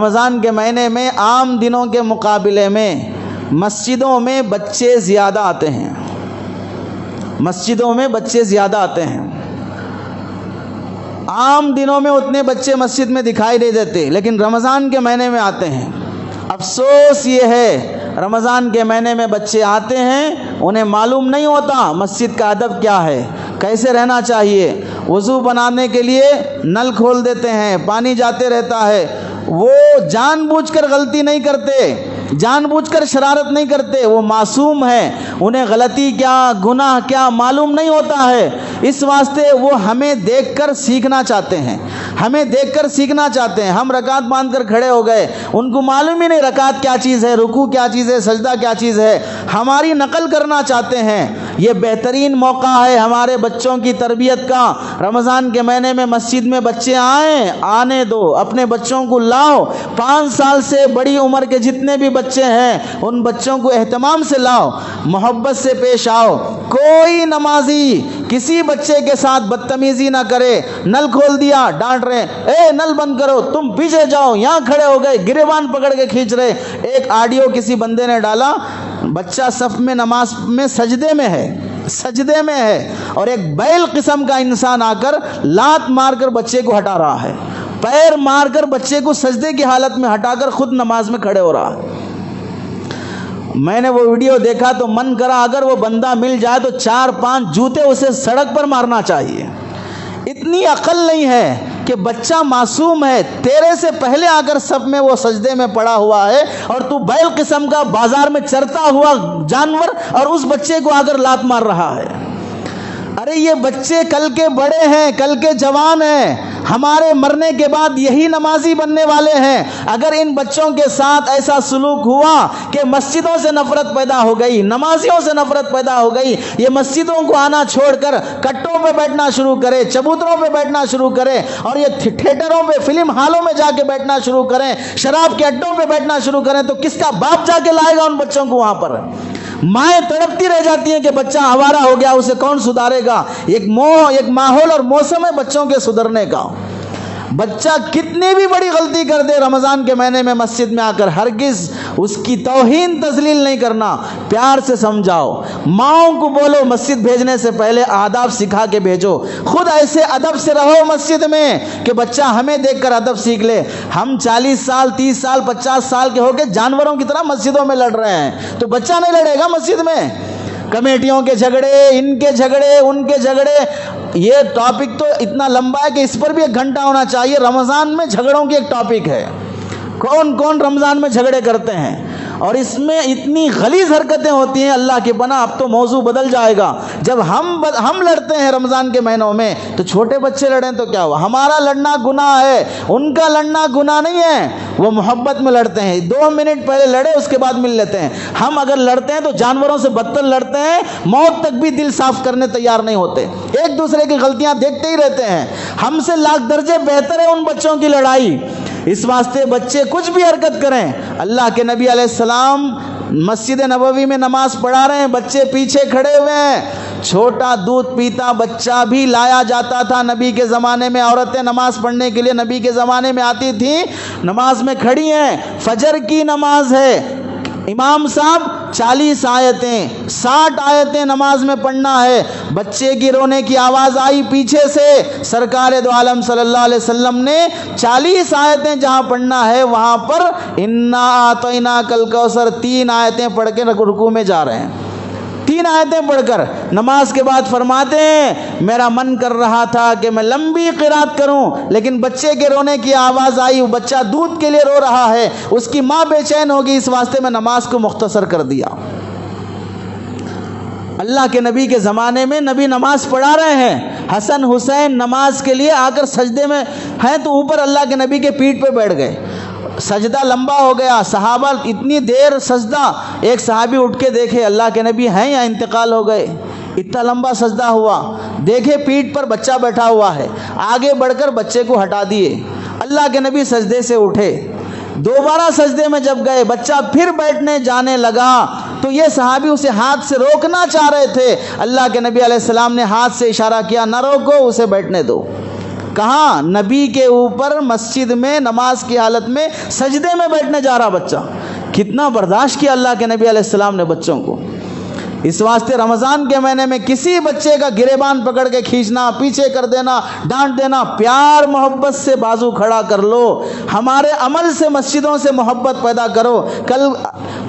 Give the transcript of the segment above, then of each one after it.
رمضان کے مہینے میں عام دنوں کے مقابلے میں مسجدوں میں بچے زیادہ آتے ہیں، مسجدوں میں بچے زیادہ آتے ہیں۔ عام دنوں میں اتنے بچے مسجد میں دکھائی نہیں دیتے، لیکن رمضان کے مہینے میں آتے ہیں۔ افسوس یہ ہے رمضان کے مہینے میں بچے آتے ہیں، انہیں معلوم نہیں ہوتا مسجد کا ادب کیا ہے، کیسے رہنا چاہیے۔ وضو بنانے کے لیے نل کھول دیتے ہیں، پانی جاتے رہتا ہے۔ وہ جان بوجھ کر غلطی نہیں کرتے، جان بوجھ کر شرارت نہیں کرتے، وہ معصوم ہے، انہیں غلطی کیا گناہ کیا معلوم نہیں ہوتا ہے۔ اس واسطے وہ ہمیں دیکھ کر سیکھنا چاہتے ہیں، ہمیں دیکھ کر سیکھنا چاہتے ہیں۔ ہم رکعت باندھ کر کھڑے ہو گئے، ان کو معلوم ہی نہیں رکعت کیا چیز ہے، رکوع کیا چیز ہے، سجدہ کیا چیز ہے، ہماری نقل کرنا چاہتے ہیں۔ یہ بہترین موقع ہے ہمارے بچوں کی تربیت کا۔ رمضان کے مہینے میں مسجد میں بچے آئیں، آنے دو، اپنے بچوں کو لاؤ۔ 5 سال سے بڑی عمر کے جتنے بھی بچے ہیں ان بچوں کو اہتمام سے لاؤ، محبت سے پیش آؤ۔ کوئی نمازی کسی بچے کے ساتھ بدتمیزی نہ کرے۔ نل کھول دیا، ڈانٹ رہے، اے نل بند کرو، تم پیچھے جاؤ، یہاں کھڑے ہو گئے، گریبان پکڑ کے کھینچ رہے۔ ایک آڈیو کسی بندے نے ڈالا، بچہ صف میں نماز میں سجدے میں ہے اور ایک بیل قسم کا انسان آ کر لات مار کر بچے کو ہٹا رہا ہے، پیر مار کر بچے کو سجدے کی حالت میں ہٹا کر خود نماز میں کھڑے ہو رہا ہے۔ میں نے وہ ویڈیو دیکھا تو من کرا اگر وہ بندہ مل جائے تو 4-5 جوتے اسے سڑک پر مارنا چاہیے۔ اتنی عقل نہیں ہے کہ بچہ معصوم ہے، تیرے سے پہلے آ کر صف میں وہ سجدے میں پڑا ہوا ہے اور تو بیل قسم کا بازار میں چرتا ہوا جانور اور اس بچے کو آ کر لات مار رہا ہے۔ ارے یہ بچے کل کے بڑے ہیں، کل کے جوان ہیں، ہمارے مرنے کے بعد یہی نمازی بننے والے ہیں۔ اگر ان بچوں کے ساتھ ایسا سلوک ہوا کہ مسجدوں سے نفرت پیدا ہو گئی، نمازیوں سے نفرت پیدا ہو گئی، یہ مسجدوں کو آنا چھوڑ کر کٹوں پہ بیٹھنا شروع کرے، چبوتروں پہ بیٹھنا شروع کرے اور یہ تھیٹروں پہ فلم ہالوں میں جا کے بیٹھنا شروع کریں، شراب کے اڈوں پہ بیٹھنا شروع کریں، تو کس کا باپ جا کے لائے گا ان بچوں کو وہاں پر؟ مائیں تڑپتی رہ جاتی ہیں کہ بچہ آوارہ ہو گیا، اسے کون سدھارے گا؟ ایک ماحول اور موسم ہے بچوں کے سدھرنے کا۔ بچہ کتنی بھی بڑی غلطی کر دے رمضان کے مہینے میں مسجد میں آ کر ہرگز اس کی توہین تذلیل نہیں کرنا، پیار سے سمجھاؤ۔ ماؤں کو بولو مسجد بھیجنے سے پہلے آداب سکھا کے بھیجو، خود ایسے ادب سے رہو مسجد میں کہ بچہ ہمیں دیکھ کر ادب سیکھ لے۔ ہم 40 سال 30 سال 50 سال کے ہو کے جانوروں کی طرح مسجدوں میں لڑ رہے ہیں، تو بچہ نہیں لڑے گا مسجد میں؟ کمیٹیوں کے جھگڑے، ان کے جھگڑے، ان کے جھگڑے، یہ ٹاپک تو اتنا لمبا ہے کہ اس پر بھی 1 گھنٹہ ہونا چاہیے۔ رمضان میں جھگڑوں کی ایک ٹاپک ہے، کون کون رمضان میں جھگڑے کرتے ہیں اور اس میں اتنی غلیظ حرکتیں ہوتی ہیں، اللہ کی پناہ۔ اب تو موضوع بدل جائے گا۔ جب ہم لڑتے ہیں رمضان کے مہینوں میں تو چھوٹے بچے لڑیں تو کیا ہوا؟ ہمارا لڑنا گناہ ہے، ان کا لڑنا گناہ نہیں ہے، وہ محبت میں لڑتے ہیں۔ 2 منٹ پہلے لڑے، اس کے بعد مل لیتے ہیں۔ ہم اگر لڑتے ہیں تو جانوروں سے بدتر لڑتے ہیں، موت تک بھی دل صاف کرنے تیار نہیں ہوتے، ایک دوسرے کی غلطیاں دیکھتے ہی رہتے ہیں۔ ہم سے لاکھ درجے بہتر ہے ان بچوں کی لڑائی۔ اس واسطے بچے کچھ بھی حرکت کریں، اللہ کے نبی علیہ السلام مسجد نبوی میں نماز پڑھا رہے ہیں، بچے پیچھے کھڑے ہوئے ہیں، چھوٹا دودھ پیتا بچہ بھی لایا جاتا تھا نبی کے زمانے میں۔ عورتیں نماز پڑھنے کے لیے نبی کے زمانے میں آتی تھیں، نماز میں کھڑی ہیں، فجر کی نماز ہے، امام صاحب 40 آیتیں 60 آیتیں نماز میں پڑھنا ہے۔ بچے کی رونے کی آواز آئی پیچھے سے، سرکار دو عالم صلی اللہ علیہ وسلم نے 40 آیتیں جہاں پڑھنا ہے وہاں پر انا اعطیناک الکوثر 3 آیتیں پڑھ کے رکوع میں جا رہے ہیں۔ 3 آیتیں پڑھ کر نماز کے بعد فرماتے ہیں میرا من کر رہا تھا کہ میں لمبی قرات کروں، لیکن بچے کے رونے کی آواز آئی، وہ بچہ دودھ کے لیے رو رہا ہے، اس کی ماں بے چین ہوگی، اس واسطے میں نماز کو مختصر کر دیا۔ اللہ کے نبی کے زمانے میں نبی نماز پڑھا رہے ہیں، حسن حسین نماز کے لیے آ کر سجدے میں ہیں تو اوپر اللہ کے نبی کے پیٹھ پہ بیٹھ گئے، سجدہ لمبا ہو گیا، صحابہ اتنی دیر سجدہ، ایک صحابی اٹھ کے دیکھے اللہ کے نبی ہیں یا انتقال ہو گئے، اتنا لمبا سجدہ ہوا، دیکھے پیٹھ پر بچہ بیٹھا ہوا ہے، آگے بڑھ کر بچے کو ہٹا دیے، اللہ کے نبی سجدے سے اٹھے، دوبارہ سجدے میں جب گئے بچہ پھر بیٹھنے جانے لگا تو یہ صحابی اسے ہاتھ سے روکنا چاہ رہے تھے، اللہ کے نبی علیہ السلام نے ہاتھ سے اشارہ کیا نہ روکو، اسے بیٹھنے دو۔ کہاں؟ نبی کے اوپر مسجد میں نماز کی حالت میں سجدے میں بیٹھنے جا رہا بچہ. کتنا برداشت کیا اللہ کے نبی علیہ السلام نے بچوں کو. اس واسطے رمضان کے مہینے میں کسی بچے کا گریبان پکڑ کے کھینچنا، پیچھے کر دینا، ڈانٹ دینا، پیار محبت سے بازو کھڑا کر لو. ہمارے عمل سے مسجدوں سے محبت پیدا کرو. کل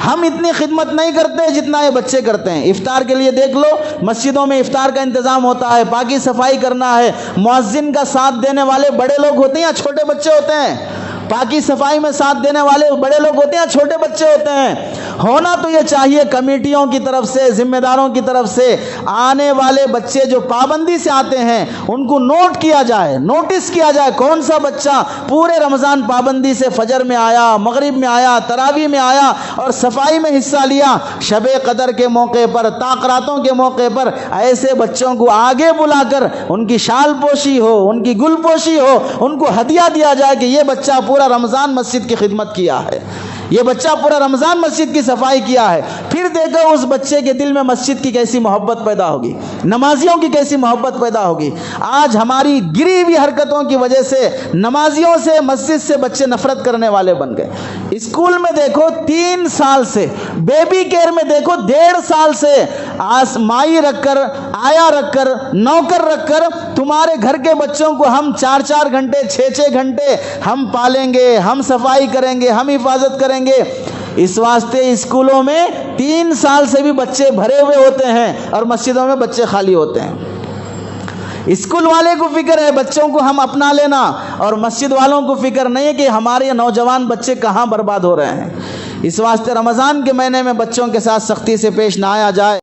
ہم اتنی خدمت نہیں کرتے جتنا یہ بچے کرتے ہیں. افطار کے لیے دیکھ لو، مسجدوں میں افطار کا انتظام ہوتا ہے، پاکی صفائی کرنا ہے، مؤذن کا ساتھ دینے والے بڑے لوگ ہوتے ہیں یا چھوٹے بچے ہوتے ہیں؟ پاکی صفائی میں ساتھ دینے والے بڑے لوگ ہوتے ہیں، چھوٹے بچے ہوتے ہیں. ہونا تو یہ چاہیے کمیٹیوں کی طرف سے، ذمہ داروں کی طرف سے، آنے والے بچے جو پابندی سے آتے ہیں ان کو نوٹ کیا جائے، نوٹس کیا جائے کون سا بچہ پورے رمضان پابندی سے فجر میں آیا، مغرب میں آیا، تراویح میں آیا اور صفائی میں حصہ لیا. شب قدر کے موقع پر، تاقراتوں کے موقع پر ایسے بچوں کو آگے بلا کر ان کی شال پوشی ہو، ان کی گل پوشی ہو، ان کو ہدیہ دیا جائے کہ یہ بچہ پورا رمضان مسجد کی خدمت کیا ہے، یہ بچہ پورا رمضان مسجد کی صفائی کیا ہے. پھر دیکھو اس بچے کے دل میں مسجد کی کیسی محبت پیدا ہوگی، نمازیوں کی کیسی محبت پیدا ہوگی. آج ہماری گری ہوئی حرکتوں کی وجہ سے نمازیوں سے، مسجد سے بچے نفرت کرنے والے بن گئے. اسکول میں دیکھو 3 سال سے، بیبی کیئر میں دیکھو 1.5 سال سے مائی رکھ کر، آیا رکھ کر، نوکر رکھ کر تمہارے گھر کے بچوں کو ہم 4 گھنٹے 6 گھنٹے ہم پالیں گے، ہم صفائی کریں گے، ہم حفاظت کریں گے. اس واسطے اسکولوں میں 3 سال سے بھی بچے بھرے ہوئے ہوتے ہیں اور مسجدوں میں بچے خالی ہوتے ہیں. اسکول والے کو فکر ہے بچوں کو ہم اپنا لینا، اور مسجد والوں کو فکر نہیں ہے کہ ہمارے نوجوان بچے کہاں برباد ہو رہے ہیں. اس واسطے رمضان کے مہینے میں بچوں کے ساتھ سختی سے پیش نہ آیا جائے.